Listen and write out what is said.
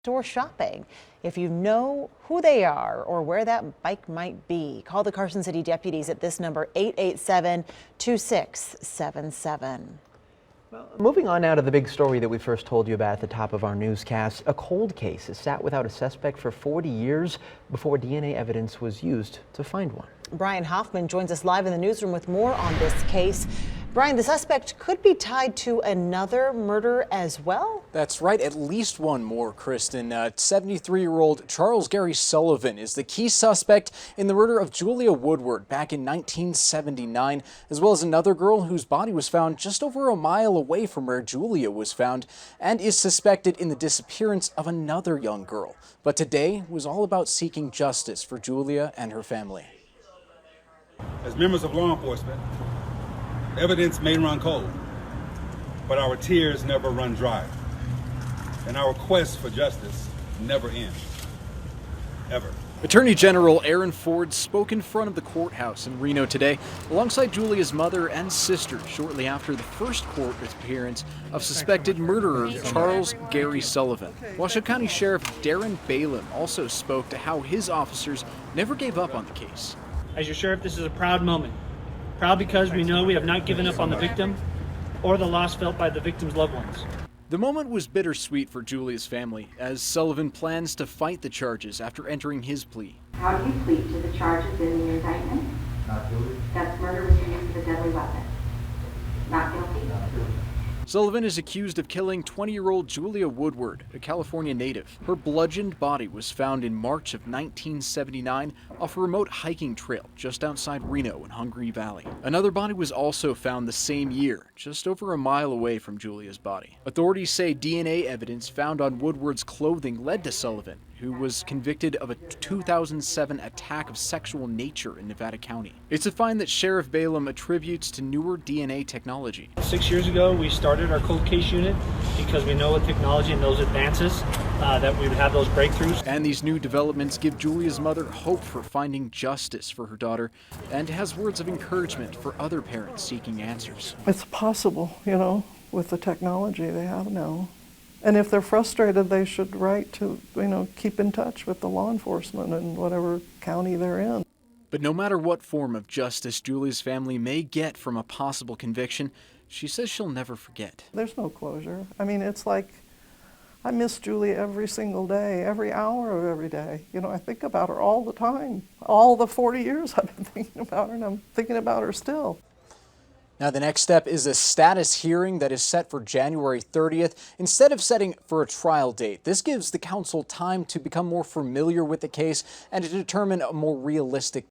store shopping. If you know who they are or where that bike might be, call the Carson City deputies at this number, 887-2677. Well, moving on now to the big story that we first told you about at the top of our newscast. A cold case has sat without a suspect for 40 years before DNA evidence was used to find one. Brian Hoffman joins us live in the newsroom with more on this case. Brian, the suspect could be tied to another murder as well? That's right, at least one more, Kristen. 73-year-old Charles Gary Sullivan is the key suspect in the murder of Julia Woodward back in 1979, as well as another girl whose body was found just over a mile away from where Julia was found, and is suspected in the disappearance of another young girl. But today was all about seeking justice for Julia and her family. As members of law enforcement, evidence may run cold, but our tears never run dry, and our quest for justice never ends, ever. Attorney General Aaron Ford spoke in front of the courthouse in Reno today, alongside Julia's mother and sister, shortly after the first court appearance of suspected murderer Charles Gary Sullivan. Washoe County Sheriff Darren Balaam also spoke to how his officers never gave up on the case. As your sheriff, this is a proud moment. Proud because we know we have not given up on the victim or the loss felt by the victim's loved ones. The moment was bittersweet for Julia's family, as Sullivan plans to fight the charges after entering his plea. How do you plead to the charges in the indictment? Not guilty. That's murder with the use of a deadly weapon. Not guilty? Not guilty. Sullivan is accused of killing 20-year-old Julia Woodward, a California native. Her bludgeoned body was found in March of 1979 off a remote hiking trail just outside Reno in Hungry Valley. Another body was also found the same year, just over a mile away from Julia's body. Authorities say DNA evidence found on Woodward's clothing led to Sullivan, who was convicted of a 2007 attack of sexual nature in Nevada County. It's a find that Sheriff Balaam attributes to newer DNA technology. 6 years ago, we started our cold case unit because we know with technology and those advances that we would have those breakthroughs. And these new developments give Julia's mother hope for finding justice for her daughter, and has words of encouragement for other parents seeking answers. It's possible, with the technology they have now. And if they're frustrated, they should write to, keep in touch with the law enforcement in whatever county they're in. But no matter what form of justice Julia's family may get from a possible conviction, she says she'll never forget. There's no closure. It's like, I miss Julie every single day, every hour of every day. I think about her all the time. All the 40 years I've been thinking about her, and I'm thinking about her still. Now, the next step is a status hearing that is set for January 30th. Instead of setting for a trial date, this gives the council time to become more familiar with the case and to determine a more realistic